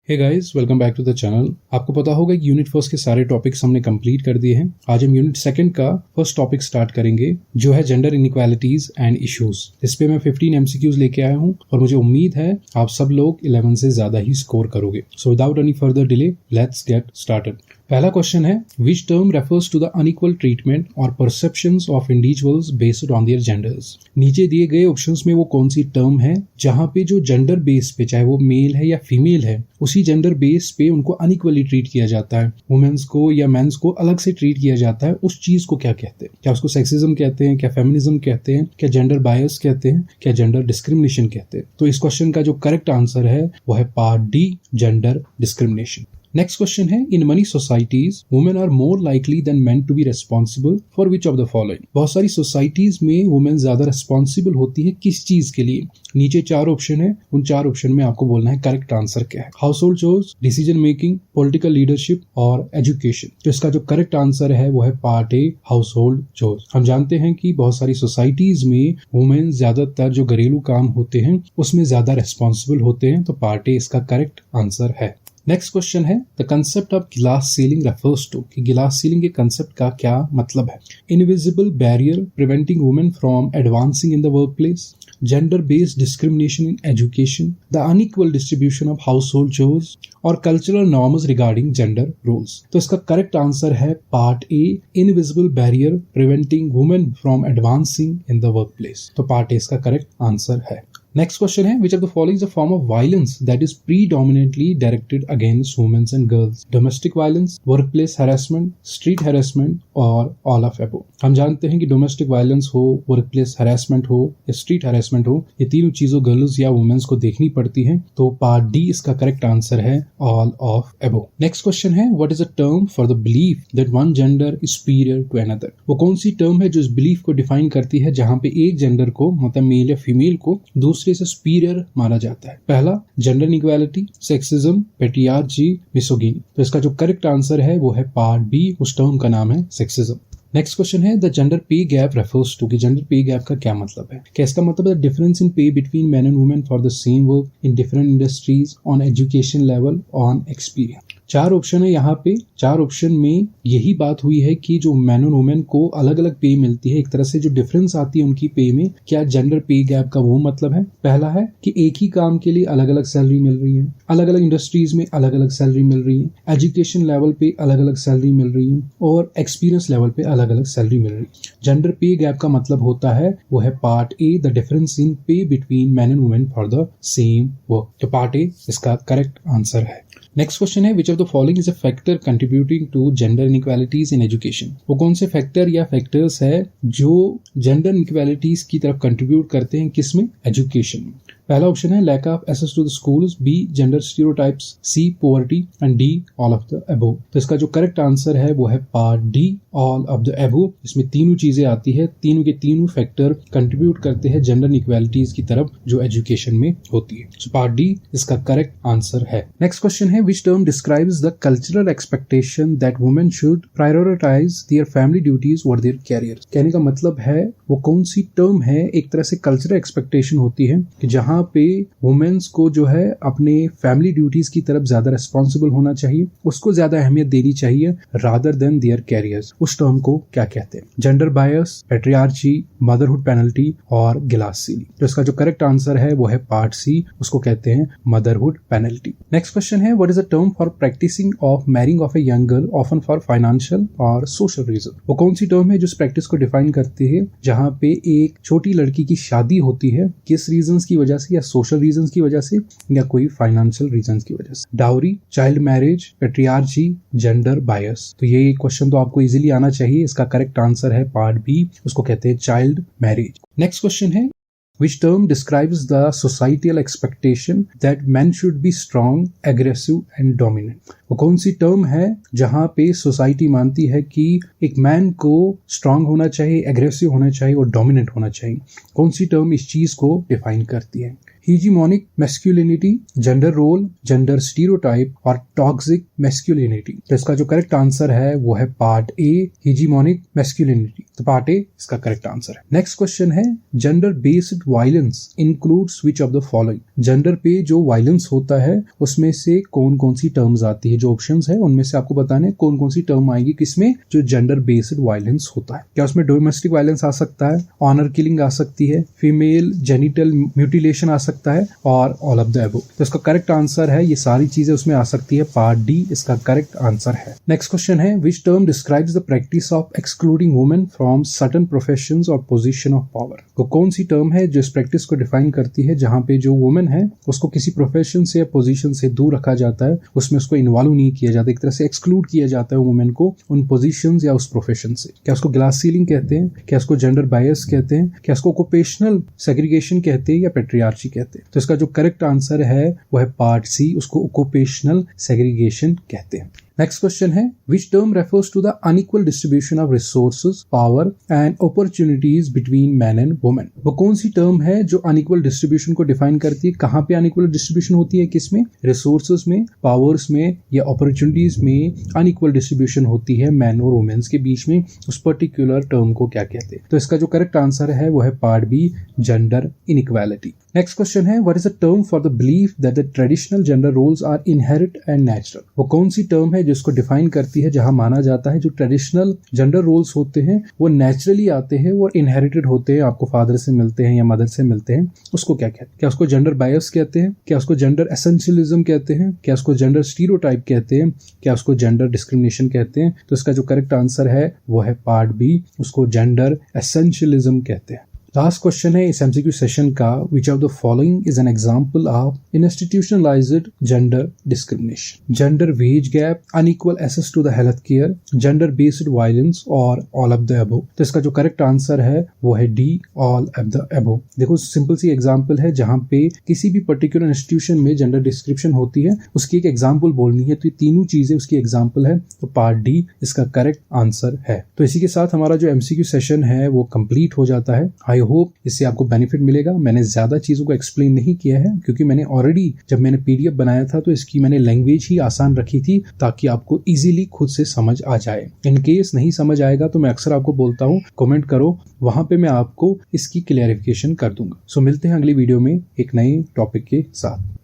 Hey guys, welcome back to the channel. आपको पता होगा कि यूनिट फर्स्ट के सारे टॉपिक्स हमने कंप्लीट कर दिए हैं। आज हम यूनिट सेकंड का फर्स्ट टॉपिक स्टार्ट करेंगे, जो है जेंडर इनइक्वालिटीज एंड इश्यूज। इस पे मैं 15 एमसीक्यूज लेके आया हूँ और मुझे उम्मीद है आप सब लोग 11 से ज्यादा ही स्कोर करोगे। So without any further delay, let's get started. पहला क्वेश्चन है, which term refers to the unequal treatment और perceptions of individuals based on their genders. नीचे दिए गए ऑप्शंस में वो कौन सी टर्म है जहां पे जो जेंडर बेस पे, चाहे वो मेल है या फीमेल है, उसी जेंडर बेस पे उनको अनइक्वली ट्रीट किया जाता है। वुमेन्स को या मेंस को अलग से ट्रीट किया जाता है, उस चीज को क्या कहते हैं? क्या उसको सेक्सिज्म कहते हैं, क्या फेमिनिज्म कहते हैं, क्या जेंडर बायस कहते हैं, क्या जेंडर डिस्क्रिमिनेशन कहते हैं? तो इस क्वेश्चन का जो करेक्ट आंसर है वो है part D, gender discrimination. Next question है, in many societies women are more likely than men to be responsible for which of the following. बहुत सारी सोसाइटीज में वुमेन ज्यादा रेस्पॉन्सिबल होती है किस चीज के लिए? नीचे 4 ऑप्शन है, उन 4 ऑप्शन में आपको बोलना है करेक्ट आंसर क्या है। House hold chores, decision making, political leadership और एजुकेशन। तो इसका जो करेक्ट आंसर है वो है पार्ट ए, हाउस होल्ड चोर्स। हम जानते हैं कि बहुत सारी सोसाइटीज में वुमेन ज्यादातर जो घरेलू काम होते हैं उसमें ज्यादा रेस्पॉन्सिबल होते हैं, तो पार्ट ए इसका करेक्ट आंसर है। नेक्स्ट क्वेश्चन है, the concept of glass ceiling refers to, कि गिलास सीलिंग के कंसेप्ट का क्या मतलब है? Invisible barrier preventing women from advancing in the workplace, gender based discrimination in education, the unequal distribution of household chores और cultural norms regarding gender roles. तो इसका correct answer है part A, invisible barrier preventing women from advancing in the work place. तो part A इसका correct answer है। Next question है, which of the following is a form of violence that is predominantly directed against womens and girls? Domestic violence, workplace harassment, street harassment और all of above. हम जानते हैं कि domestic violence हो, workplace harassment हो या street harassment हो, ये तीनों चीजों गर्ल्स या वुमेन्स को देखनी पड़ती हैं, तो पार्ट डी इसका करेक्ट आंसर है, all of above. Next question है, what is a term for the belief that one gender is superior to another? वो कौन सी टर्म है जो इस बिलीफ को डिफाइन करती है जहां पे एक जेंडर को, मतलब मेल या फीमेल को, दूसरे से सुपीरियर माना जाता है? पहला, जेंडर इनइक्वालिटी, सेक्सिज्म, पैट्रियार्ची, मिसोगिनी। तो इसका जो करेक्ट आंसर है वो है पार्ट बी, उस टर्म का नाम है सेक्सिज्म। नेक्स्ट क्वेश्चन है, द जेंडर पे गैप रेफर्स टू, कि जेंडर पे गैप का क्या मतलब है? क्या इसका मतलब है difference in pay between main and women for the same work in different industries on education level on experience? 4 option है यहाँ पे। 4 ऑप्शन में यही बात हुई है कि जो मैन और वुमेन को अलग अलग पे मिलती है, एक तरह से जो डिफरेंस आती है उनकी पे में, क्या जेंडर पे गैप का वो मतलब है? पहला है कि एक ही काम के लिए अलग अलग सैलरी मिल रही है, अलग अलग इंडस्ट्रीज में अलग अलग सैलरी मिल रही है, एजुकेशन लेवल पे अलग अलग सैलरी मिल रही है और एक्सपीरियंस लेवल पे अलग अलग सैलरी मिल रही है। जेंडर पे गैप का मतलब होता है वो है part A, the difference in pay between man and women for the same work. तो पार्ट ए इसका करेक्ट आंसर है। नेक्स्ट क्वेश्चन है, which of the following is a factor contributing to gender inequalities in education? वो कौन से factor या factors है जो जेंडर इनइक्वालिटीज की तरफ कंट्रीब्यूट करते हैं? किसमें? एजुकेशन में। पहला ऑप्शन है, lack of access to the schools, B gender stereotypes, C poverty and D all of the above. तो इसका जो करेक्ट आंसर है वो है part D, all of the above. इसमें तीनों चीजें आती है, तीनों के तीनों फैक्टर कंट्रीब्यूट करते हैं जेंडर इनइक्वालिटीज की तरफ जो एजुकेशन में होती है। सो पार्ट डी इसका करेक्ट आंसर है। नेक्स्ट क्वेश्चन है, which term describes the cultural expectation that women should prioritise their family duties और देयर कैरियर? कहने का मतलब है वो कौन सी टर्म है, एक तरह से कल्चरल एक्सपेक्टेशन होती है कि जहां पे वुमेन्स को जो है अपने फैमिली ड्यूटीज की तरफ ज्यादा रिस्पॉन्सिबल होना चाहिए, उसको ज्यादा अहमियत देनी चाहिए रादर देन देयर कैरियर्स। उस टर्म को क्या कहते हैं? जेंडर बायस, पैट्रियार्ची, मदरहुड पेनल्टी और गिलास सीलिंग। तो इसका जो करेक्ट आंसर है वो है पार्ट सी, उसको कहते हैं मदरहुड पेनल्टी। नेक्स्ट क्वेश्चन है, what is a term for practising of marrying of a young girl often for financial और सोशल रीजन? वो कौन सी टर्म है जो इस प्रैक्टिस को डिफाइन करती है जहां पे एक छोटी लड़की की शादी होती है, किस रीजंस की वजह से, या सोशल रीजंस की वजह से या कोई फाइनेंशियल रीजंस की वजह से? Dowry, child marriage, patriarchy, gender bias. तो ये क्वेश्चन तो आपको इजीली आना चाहिए। इसका करेक्ट आंसर है पार्ट बी, उसको कहते हैं चाइल्ड मैरिज। नेक्स्ट क्वेश्चन है, which term describes the societal expectation that men should be strong, aggressive and dominant? वो कौन सी टर्म है जहां पे सोसाइटी मानती है कि एक मैन को स्ट्रांग होना चाहिए, एग्रेसिव होना चाहिए और डोमिनेंट होना चाहिए? कौन सी टर्म इस चीज को डिफाइन करती है? Hegemonic masculinity, gender role, gender stereotype और टॉक्सिक मैस्कुलिनिटी। तो इसका जो करेक्ट आंसर है वो है पार्ट ए, हीजीमोनिक मैस्कुलिनिटी। तो पार्ट ए इसका करेक्ट आंसर है। नेक्स्ट क्वेश्चन है gender based violence includes which of the following. Gender पे जो वायलेंस होता है उसमें से कौन कौन सी टर्म्स आती है। जो ऑप्शंस है उनमें से आपको बताना है कौन कौन सी टर्म आएगी किसमें जो जेंडर बेस्ड वायलेंस होता है। क्या उसमें डोमेस्टिक वायलेंस आ सकता है, ऑनर किलिंग आ सकती है, फीमेल जेनिटल म्यूटिलेशन आ सकता है और ऑल ऑफ द अबव। तो इसका करेक्ट आंसर है ये सारी चीजें उसमें आ सकती है। पार्ट डी इसका करेक्ट आंसर है। नेक्स्ट क्वेश्चन है which term describes the practice of excluding women from certain professions और पोजीशन ऑफ पावर। तो कौन सी टर्म है जो इस प्रैक्टिस को डिफाइन करती है जहां पे जो वुमेन है उसको किसी प्रोफेशन से या पोजीशन से दूर रखा जाता है, उसमें उसको इन्वॉल्व नहीं किया जाता, एक तरह से एक्सक्लूड किया जाता है वुमेन को उन पोजीशंस या उस प्रोफेशन से। क्या उसको ग्लास सीलिंग कहते हैं, क्या उसको जेंडर बायस कहते हैं, क्या उसको ऑक्यूपेशनल सेग्रीगेशन कहते हैं या पेट्रियार्ची कहते हैं। तो इसका जो करेक्ट आंसर है वो है पार्ट सी, उसको ऑक्यूपेशनल सेग्रीगेशन कहते हैं। नेक्स्ट क्वेश्चन है which term refers to the unequal distribution of resources, power and opportunities between man and women. वो कौन सी टर्म है जो अनइक्वल डिस्ट्रीब्यूशन को डिफाइन करती है। कहाँ पे अनइक्वल डिस्ट्रीब्यूशन होती है, किसमें, रिसोर्सेज में, पावर्स में या अपॉर्चुनिटीज में अनइक्वल डिस्ट्रीब्यूशन होती है मैन और वुमेन्स के बीच में, उस पर्टिकुलर टर्म को क्या कहते हैं। तो इसका जो करेक्ट आंसर है वो है part B, gender inequality. Next question है what is the term for the belief that the traditional gender roles are inherit and natural. वो कौन सी टर्म है जिसको डिफाइन करती है जहां माना जाता है जो ट्रेडिशनल जेंडर रोल्स होते हैं वो नेचुरली आते हैं और इनहेरिटेड होते हैं, आपको फादर से मिलते हैं या मदर से मिलते हैं, उसको क्या कहते हैं। क्या उसको जेंडर बायस कहते हैं, क्या उसको जेंडर एसेंशियलिज्म कहते हैं, क्या उसको जेंडर स्टीरियोटाइप कहते हैं, क्या उसको जेंडर डिस्क्रिमिनेशन कहते हैं। तो इसका जो करेक्ट आंसर है वो है पार्ट बी, उसको जेंडर एसेंशियलिज्म कहते हैं। लास्ट क्वेश्चन है इस एमसीक्यू सेशन का which of the following is an example of institutionalised gender discrimination. Gender wage gap, unequal access to the health care, gender based violence और all of the above. तो इसका जो correct answer है वो है D, all of the above. देखो simple सी example है जहां पे किसी भी पर्टिकुलर इंस्टीट्यूशन में जेंडर डिस्क्रिप्शन होती है उसकी एक एग्जांपल बोलनी है, तो ये तीनों चीजें उसकी एग्जांपल है, तो पार्ट डी इसका करेक्ट आंसर है। तो इसी के साथ हमारा जो एमसीक्यू सेशन है वो कंप्लीट हो जाता है। आई होप इससे आपको बेनिफिट मिलेगा। मैंने ज्यादा चीजों को एक्सप्लेन नहीं किया है क्योंकि मैंने ऑलरेडी जब मैंने पीडीएफ बनाया था तो इसकी मैंने लैंग्वेज ही आसान रखी थी ताकि आपको इजीली खुद से समझ आ जाए। इन केस नहीं समझ आएगा तो मैं अक्सर आपको बोलता हूँ कमेंट करो, वहां पे मैं आपको इसकी क्लैरिफिकेशन कर दूंगा। सो मिलते हैं अगली वीडियो में एक नए टॉपिक के साथ।